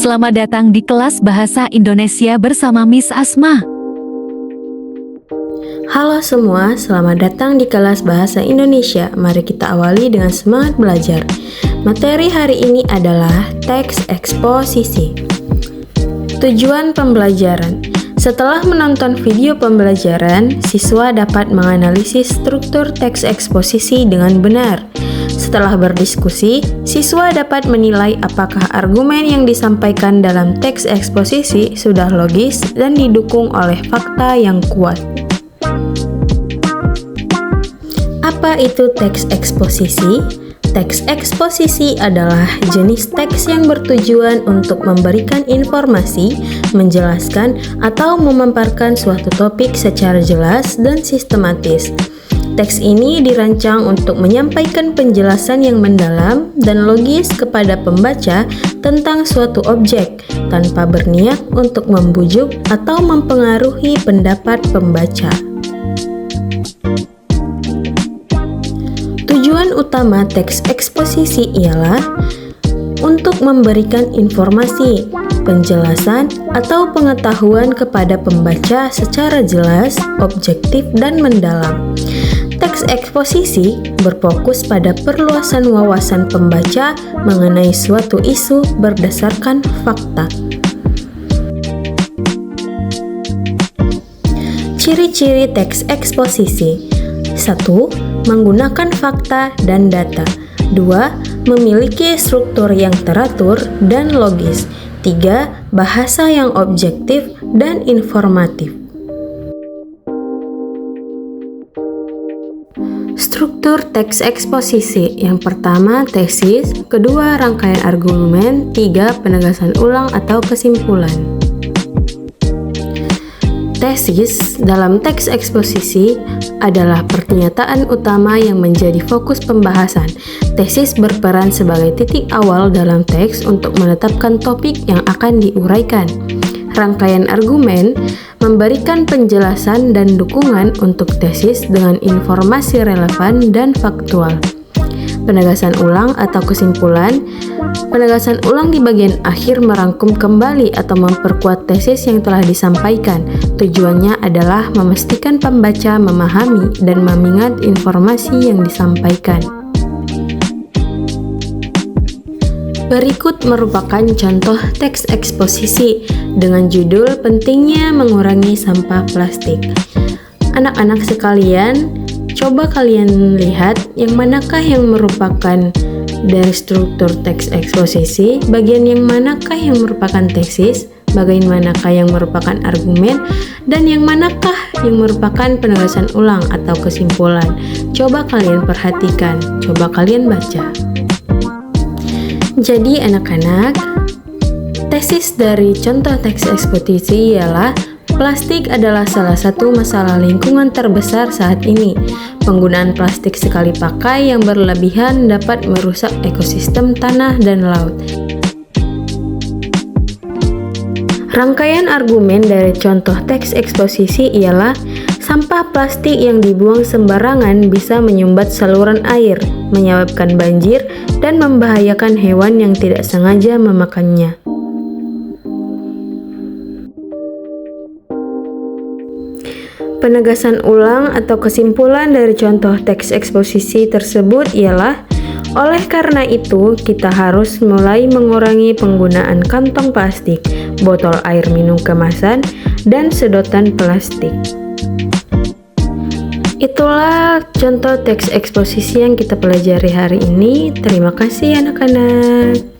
Selamat datang di kelas Bahasa Indonesia bersama Miss Asma. Halo semua, selamat datang di kelas Bahasa Indonesia. Mari kita awali dengan semangat belajar. Materi hari ini adalah teks eksposisi. Tujuan pembelajaran. Setelah menonton video pembelajaran, siswa dapat menganalisis struktur teks eksposisi dengan benar. Setelah berdiskusi, siswa dapat menilai apakah argumen yang disampaikan dalam teks eksposisi sudah logis dan didukung oleh fakta yang kuat. Apa itu teks eksposisi? Teks eksposisi adalah jenis teks yang bertujuan untuk memberikan informasi, menjelaskan, atau memaparkan suatu topik secara jelas dan sistematis. Teks ini dirancang untuk menyampaikan penjelasan yang mendalam dan logis kepada pembaca tentang suatu objek, tanpa berniat untuk membujuk atau mempengaruhi pendapat pembaca. Tujuan utama teks eksposisi ialah untuk memberikan informasi, penjelasan, atau pengetahuan kepada pembaca secara jelas, objektif, dan mendalam. Teks eksposisi berfokus pada perluasan wawasan pembaca mengenai suatu isu berdasarkan fakta. Ciri-ciri teks eksposisi. 1. Menggunakan fakta dan data. 2. Memiliki struktur yang teratur dan logis. 3. Bahasa yang objektif dan informatif. Struktur teks eksposisi. Yang pertama, tesis. Kedua, rangkaian argumen. 3. Penegasan ulang atau kesimpulan. Tesis dalam teks eksposisi adalah pernyataan utama yang menjadi fokus pembahasan. Tesis berperan sebagai titik awal dalam teks untuk menetapkan topik yang akan diuraikan. Rangkaian argumen memberikan penjelasan dan dukungan untuk tesis dengan informasi relevan dan faktual. Penegasan ulang atau kesimpulan. Penegasan ulang di bagian akhir merangkum kembali atau memperkuat tesis yang telah disampaikan. Tujuannya adalah memastikan pembaca memahami dan mengingat informasi yang disampaikan. Berikut merupakan contoh teks eksposisi dengan judul Pentingnya Mengurangi Sampah Plastik. Anak-anak sekalian, coba kalian lihat yang manakah yang merupakan dari struktur teks eksposisi, bagian yang manakah yang merupakan tesis, bagian manakah yang merupakan argumen, dan yang manakah yang merupakan penegasan ulang atau kesimpulan. Coba kalian perhatikan, coba kalian baca. Jadi anak-anak, tesis dari contoh teks eksposisi ialah plastik adalah salah satu masalah lingkungan terbesar saat ini. Penggunaan plastik sekali pakai yang berlebihan dapat merusak ekosistem tanah dan laut. Rangkaian argumen dari contoh teks eksposisi ialah sampah plastik yang dibuang sembarangan bisa menyumbat saluran air, menyebabkan banjir, dan membahayakan hewan yang tidak sengaja memakannya. Penegasan ulang atau kesimpulan dari contoh teks eksposisi tersebut ialah, oleh karena itu, kita harus mulai mengurangi penggunaan kantong plastik, botol air minum kemasan, dan sedotan plastik. Itulah contoh teks eksposisi yang kita pelajari hari ini. Terima kasih anak-anak.